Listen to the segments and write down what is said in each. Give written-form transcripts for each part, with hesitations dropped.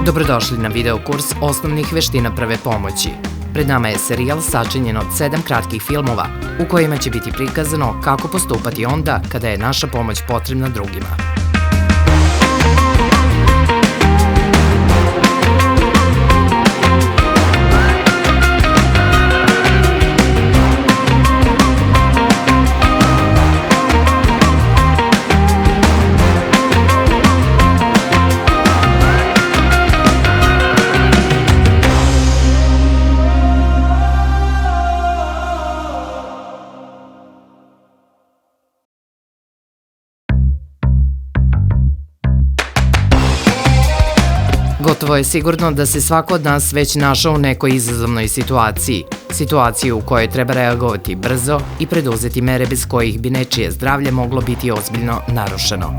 Dobrodošli na video kurs osnovnih veština prve pomoći. Pred nama je serijal sačinjen od 7 kratkih filmova u kojima će biti prikazano kako postupati onda kada je naša pomoć potrebna drugima. Gotovo je sigurno da se svako od nas već našao u nekoj izazovnoj situaciji u kojoj treba reagovati brzo i preduzeti mere bez kojih bi nečije zdravlje moglo biti ozbiljno narušeno.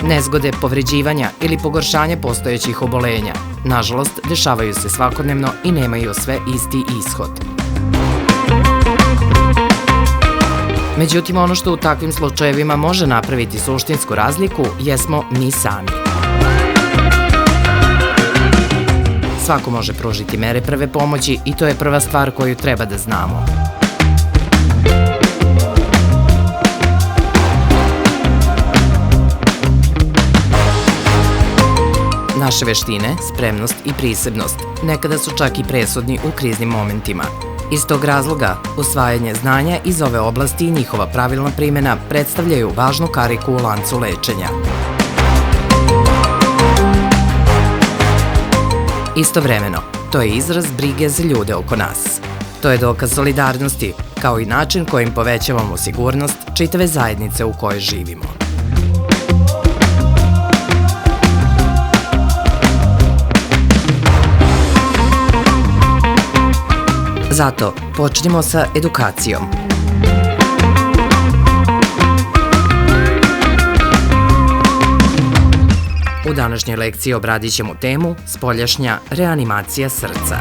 Nezgode, povređivanja ili pogoršanje postojećih obolenja, nažalost, dešavaju se svakodnevno i nemaju sve isti ishod. Međutim, ono što u takvim slučajevima može napraviti suštinsku razliku jesmo mi sami. Svako može pružiti mere prve pomoći i to je prva stvar koju treba da znamo. Naše veštine, spremnost i prisebnost nekada su čak i presudni u kriznim momentima. Iz tog razloga, usvajanje znanja iz ove oblasti i njihova pravilna primjena predstavljaju važnu kariku u lancu lečenja. Istovremeno, to je izraz brige za ljude oko nas. To je dokaz solidarnosti, kao i način kojim povećavamo sigurnost čitave zajednice u kojoj živimo. Zato počnimo sa edukacijom. U današnjoj lekciji obradit ćemo temu spoljašnja reanimacija srca.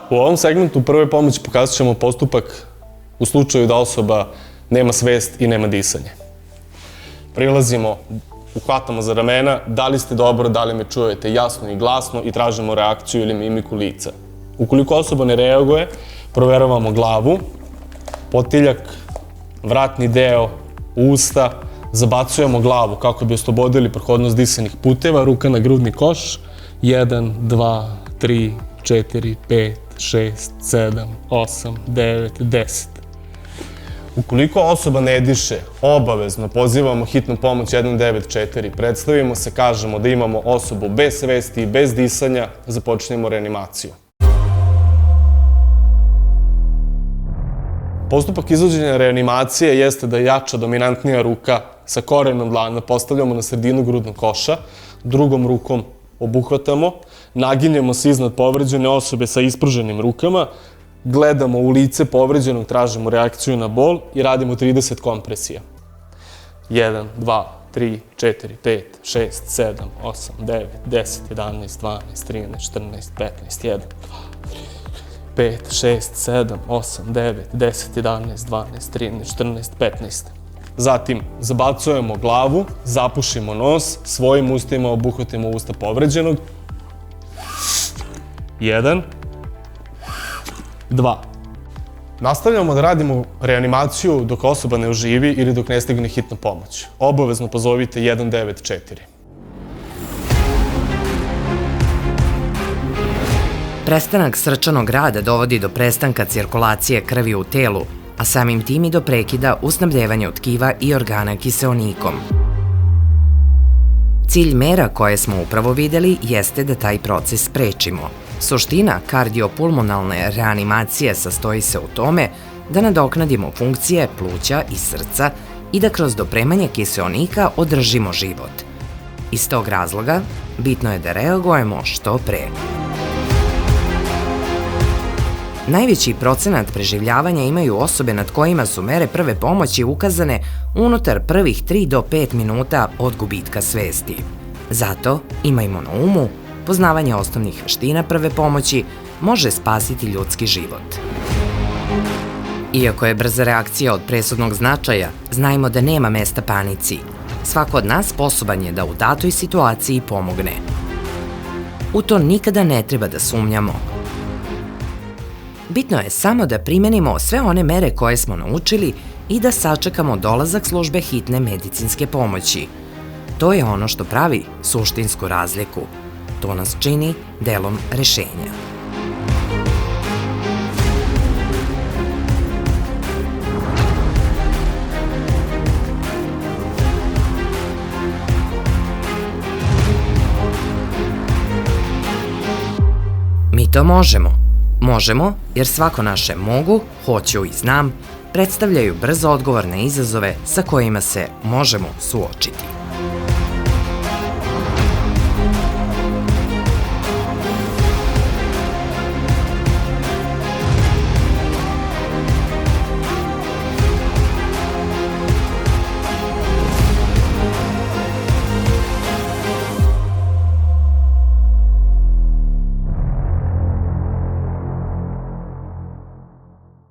U ovom segmentu prve pomoći pokazat ćemo postupak u slučaju da osoba nema svest i nema disanje. Prilazimo, uhvatamo za ramena, da li ste dobro, da li me čujete jasno i glasno i tražimo reakciju ili mimiku lica. Ukoliko osoba ne reaguje, proveravamo glavu, potiljak, vratni deo, usta, zabacujemo glavu kako bi oslobodili prohodnost disanih puteva, ruka na grudni koš, 1, 2, 3, 4, 5, 6, 7, 8, 9, 10. Ukoliko osoba ne diše, obavezno pozivamo hitnu pomoć 194, predstavimo se, kažemo da imamo osobu bez svesti i bez disanja, započnemo reanimaciju. Postupak izvođenja reanimacije jeste da jača dominantnija ruka sa korenom dlana postavljamo na sredinu grudnog koša, drugom rukom obuhvatamo, naginjemo se iznad povređene osobe sa ispruženim rukama, gledamo u lice povređenog, tražimo reakciju na bol i radimo 30 kompresija. 1, 2, 3, 4, 5, 6, 7, 8, 9, 10, 11, 12, 13, 14, 15, 1, 2, 5, 6, 7, 8, 9, 10, 11, 12, 13, 14, 15. Zatim, zabacujemo glavu, zapušimo nos, svojim ustima obuhvatimo usta povređenog. 1, 2. Nastavljamo da radimo reanimaciju dok osoba ne oživi ili dok ne stigne hitna pomoć. Obavezno pozovite 194. Prestanak srčanog rada dovodi do prestanka cirkulacije krvi u telu, a samim tim i do prekida u snabdjevanju tkiva i organa kiseonikom. Cilj mera koje smo upravo videli jeste da taj proces sprečimo. Suština kardiopulmonalne reanimacije sastoji se u tome da nadoknadimo funkcije pluća i srca i da kroz dopremanje kiseonika održimo život. Iz tog razloga, bitno je da reagujemo što pre. Najveći procenat preživljavanja imaju osobe nad kojima su mere prve pomoći ukazane unutar prvih 3 do 5 minuta od gubitka svesti. Zato, imajmo na umu, poznavanje osnovnih veština prve pomoći može spasiti ljudski život. Iako je brza reakcija od presudnog značaja, znajmo da nema mesta panici. Svako od nas sposoban je da u datoj situaciji pomogne. U to nikada ne treba da sumnjamo. Bitno je samo da primenimo sve one mere koje smo naučili i da sačekamo dolazak službe hitne medicinske pomoći. To je ono što pravi suštinsku razliku. To nas čini delom rešenja. Mi to možemo. Možemo jer svako naše mogu, hoću i znam predstavljaju brz odgovor na izazove sa kojima se možemo suočiti.